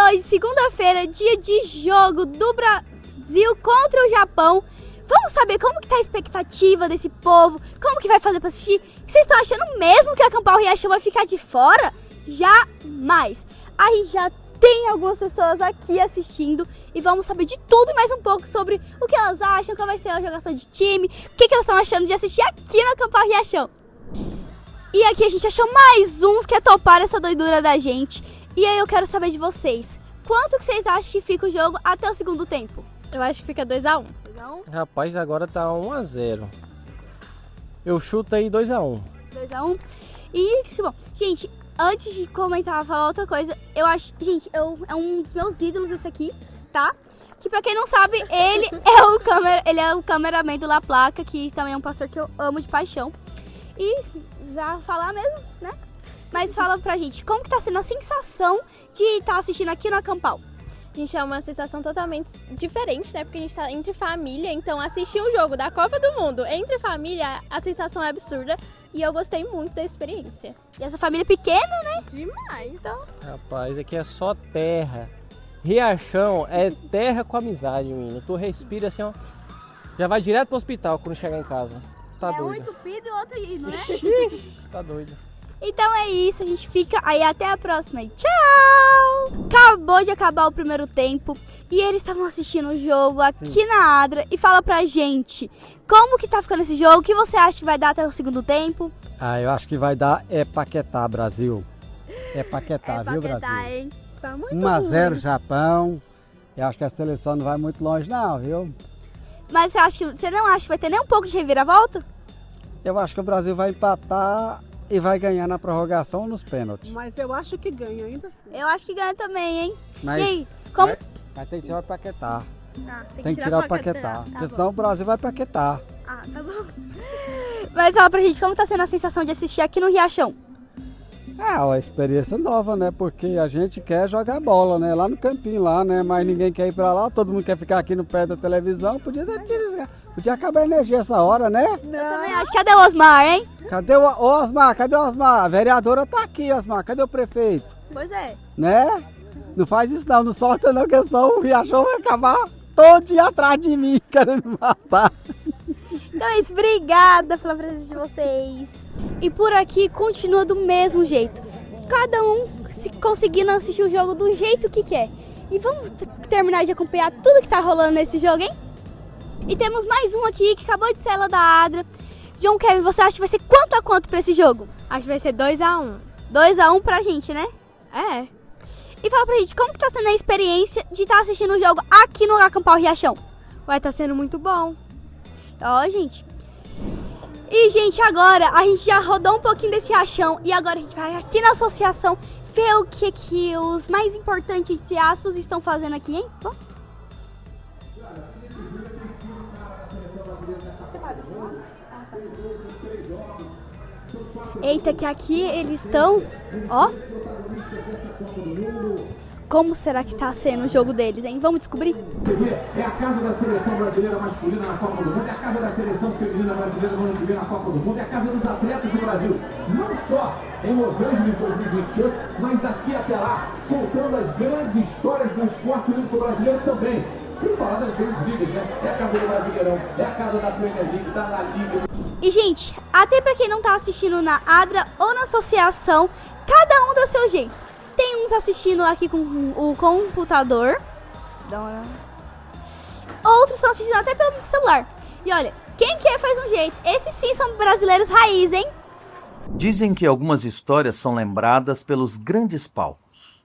hoje, segunda-feira, dia de jogo do Brasil contra o Japão. Vamos saber como que tá a expectativa desse povo, como que vai fazer pra assistir. Vocês estão achando mesmo que a Acampar Riachão vai ficar de fora? Jamais! Aí já tem algumas pessoas aqui assistindo e vamos saber de tudo e mais um pouco sobre o que elas acham, qual vai ser a jogação de time, o que elas estão achando de assistir aqui no Acampar Riachão. E aqui a gente achou mais uns que toparam essa doidura da gente. E aí eu quero saber de vocês, quanto que vocês acham que fica o jogo até o segundo tempo? Eu acho que fica 2-1. Rapaz, agora tá 1-0. Eu chuto aí 2-1. 2-1. E, bom, gente, antes de comentar, falar outra coisa, eu acho, gente, é um dos meus ídolos esse aqui, tá? Que pra quem não sabe, ele é o cameraman do La Placa, que também é um pastor que eu amo de paixão. E já falar mesmo, né? Mas fala pra gente, como que tá sendo a sensação de estar assistindo aqui no Acampau? Gente, é uma sensação totalmente diferente, né? Porque a gente tá entre família, então assistir um jogo da Copa do Mundo entre família, a sensação é absurda. E eu gostei muito da experiência. E essa família pequena, né? Demais. Então... Rapaz, aqui é só terra. Riachão é terra com amizade, menino. Tu respira assim, ó. Já vai direto pro hospital quando chegar em casa. Tá doido. Um entupido e outro indo, né? Ixi, tá doido. Então é isso, a gente fica aí até a próxima e tchau! Acabou de acabar o primeiro tempo e eles estavam assistindo o jogo aqui na Adra e fala pra gente como que tá ficando esse jogo, o que você acha que vai dar até o segundo tempo? Eu acho que vai dar Paquetá, Brasil. Paquetá, viu, Paquetá, Brasil? hein? Tá muito 1-0 ruim. Japão. Eu acho que a seleção não vai muito longe não, viu? Mas você não acha que vai ter nem um pouco de reviravolta? Eu acho que o Brasil vai empatar e vai ganhar na prorrogação ou nos pênaltis. Mas eu acho que ganha ainda assim. Eu acho que ganha também, hein? Mas, E aí, como... mas tem que tirar o Paquetá. Ah, Tem que tirar o Paquetá. Porque senão o Brasil vai Paquetá. Ah, tá bom. Mas fala pra gente, como tá sendo a sensação de assistir aqui no Riachão? Uma experiência nova, né? Porque a gente quer jogar bola, né? Lá no campinho, lá, né? Mas ninguém quer ir pra lá, todo mundo quer ficar aqui no pé da televisão. Podia acabar a energia essa hora, né? Eu também acho. Cadê o Osmar, hein? Cadê o Osmar? Cadê o Osmar? A vereadora tá aqui, Osmar. Cadê o prefeito? Pois é. Né? Não faz isso não, não solta não, porque senão o Riachão vai acabar todo dia atrás de mim, querendo me matar. Então é isso, obrigada pela presença de vocês. E por aqui continua do mesmo jeito. Cada um conseguindo assistir o jogo do jeito que quer. E vamos terminar de acompanhar tudo que tá rolando nesse jogo, hein? E temos mais um aqui que acabou de sair lá da Adra. John Kevin, você acha que vai ser quanto a quanto pra esse jogo? Acho que vai ser 2-1. 2-1 pra gente, né? É. E fala pra gente, como que tá sendo a experiência de estar assistindo o jogo aqui no Acampau Riachão? Vai estar sendo muito bom. Ó, gente. E, gente, agora a gente já rodou um pouquinho desse Riachão e agora a gente vai aqui na associação ver o que os mais importantes, entre aspas, estão fazendo aqui, hein? Bom. Eita, que aqui eles estão, ó. Como será que tá sendo o jogo deles, hein? Vamos descobrir? É a casa da seleção brasileira masculina na Copa do Mundo, é a casa da seleção feminina brasileira no ano que vem na Copa do Mundo, é a casa dos atletas do Brasil, não só em Los Angeles 2028, mas daqui até lá, contando as grandes histórias do esporte olímpico brasileiro também. Sem falar das grandes ligas, né? É a casa do Brasileirão, é a casa da Premier League, da La Liga. E, gente, até pra quem não tá assistindo na Adra ou na associação, cada um dá seu jeito. Tem uns assistindo aqui com o computador. Outros estão assistindo até pelo celular. E olha, quem quer faz um jeito. Esses sim são brasileiros raiz, hein? Dizem que algumas histórias são lembradas pelos grandes palcos.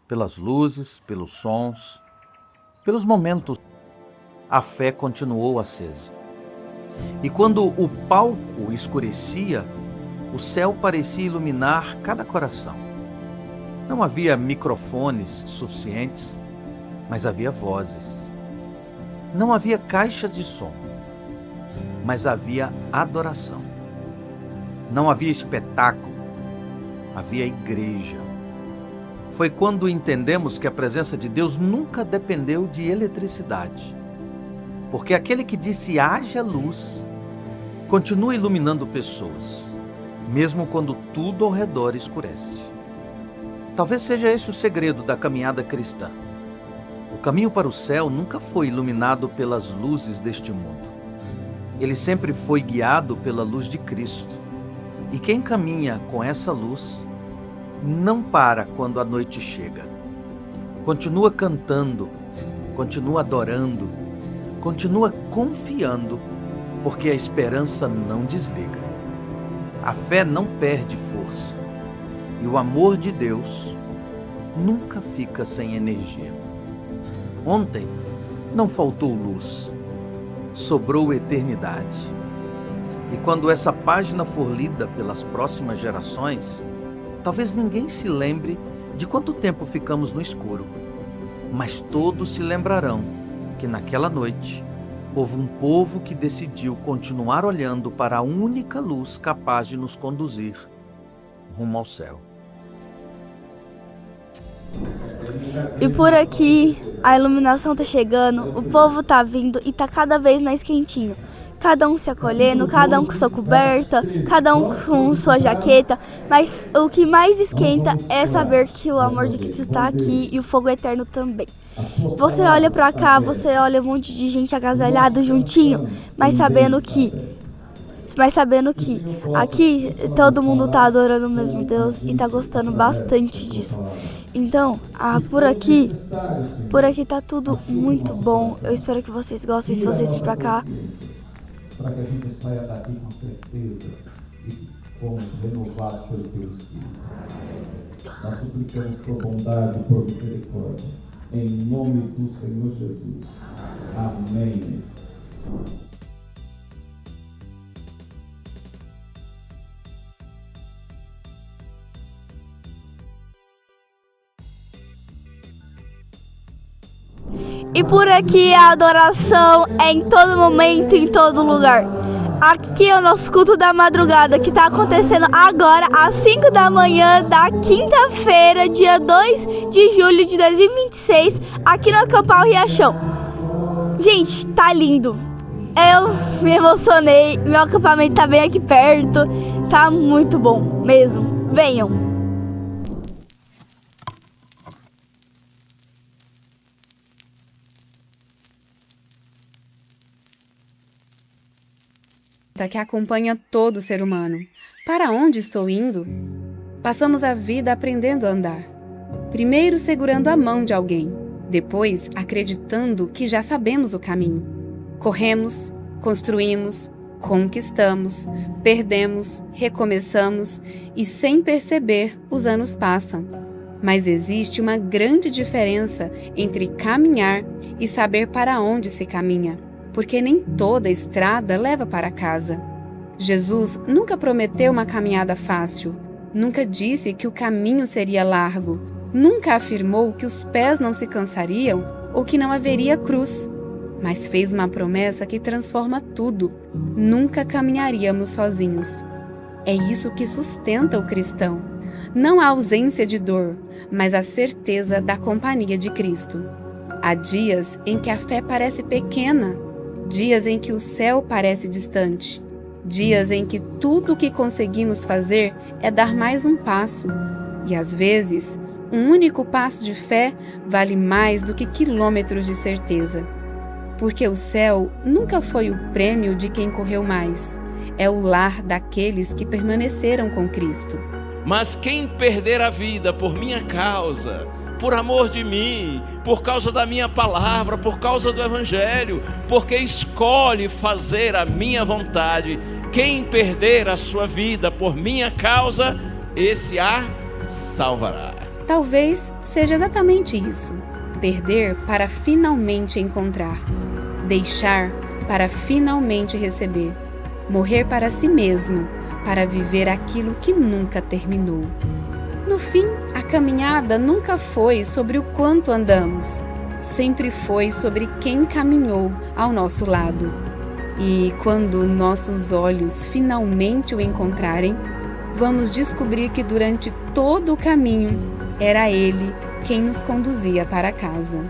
Pelas luzes, pelos sons, pelos momentos. A fé continuou acesa. E quando o palco escurecia, o céu parecia iluminar cada coração. Não havia microfones suficientes, mas havia vozes. Não havia caixa de som, mas havia adoração. Não havia espetáculo, havia igreja. Foi quando entendemos que a presença de Deus nunca dependeu de eletricidade. Porque aquele que disse haja luz, continua iluminando pessoas, mesmo quando tudo ao redor escurece. Talvez seja esse o segredo da caminhada cristã. O caminho para o céu nunca foi iluminado pelas luzes deste mundo. Ele sempre foi guiado pela luz de Cristo. E quem caminha com essa luz não para quando a noite chega. Continua cantando, continua adorando, continua confiando, porque a esperança não desliga. A fé não perde força. E o amor de Deus nunca fica sem energia. Ontem não faltou luz, sobrou eternidade. E quando essa página for lida pelas próximas gerações, talvez ninguém se lembre de quanto tempo ficamos no escuro, mas todos se lembrarão que naquela noite houve um povo que decidiu continuar olhando para a única luz capaz de nos conduzir rumo ao céu. E por aqui, a iluminação tá chegando, o povo tá vindo e tá cada vez mais quentinho. Cada um se acolhendo, cada um com sua coberta, cada um com sua jaqueta. Mas o que mais esquenta é saber que o amor de Cristo está aqui e o fogo eterno também. Você olha pra cá, você olha um monte de gente agasalhado juntinho, mas sabendo que aqui todo mundo tá adorando o mesmo Deus e tá gostando bastante disso. Então, por aqui tá tudo muito bom. Eu espero que vocês gostem, se vocês virem pra cá. Para que a gente saia daqui com certeza de que fomos renovados pelo Teu Espírito. Nós suplicamos por bondade e por misericórdia, em nome do Senhor Jesus. Amém. E por aqui a adoração é em todo momento, em todo lugar. Aqui é o nosso culto da madrugada, que está acontecendo agora às 5 da manhã da quinta-feira, dia 2 de julho de 2026, aqui no Acampar Riachão. Gente, tá lindo. Eu me emocionei, meu acampamento tá bem aqui perto, tá muito bom mesmo. Venham! Que acompanha todo ser humano. Para onde estou indo? Passamos a vida aprendendo a andar. Primeiro segurando a mão de alguém, depois acreditando que já sabemos o caminho. Corremos, construímos, conquistamos, perdemos, recomeçamos e sem perceber os anos passam. Mas existe uma grande diferença entre caminhar e saber para onde se caminha. Porque nem toda estrada leva para casa. Jesus nunca prometeu uma caminhada fácil, nunca disse que o caminho seria largo, nunca afirmou que os pés não se cansariam ou que não haveria cruz, mas fez uma promessa que transforma tudo. Nunca caminharíamos sozinhos. É isso que sustenta o cristão. Não a ausência de dor, mas a certeza da companhia de Cristo. Há dias em que a fé parece pequena, dias em que o céu parece distante, dias em que tudo o que conseguimos fazer é dar mais um passo. E às vezes, um único passo de fé vale mais do que quilômetros de certeza. Porque o céu nunca foi o prêmio de quem correu mais, é o lar daqueles que permaneceram com Cristo. Mas quem perder a vida por minha causa, por amor de mim, por causa da minha palavra, por causa do Evangelho, porque escolhe fazer a minha vontade, quem perder a sua vida por minha causa, esse a salvará. Talvez seja exatamente isso: perder para finalmente encontrar, deixar para finalmente receber, morrer para si mesmo, para viver aquilo que nunca terminou. No fim, a caminhada nunca foi sobre o quanto andamos, sempre foi sobre quem caminhou ao nosso lado. E quando nossos olhos finalmente o encontrarem, vamos descobrir que durante todo o caminho era Ele quem nos conduzia para casa.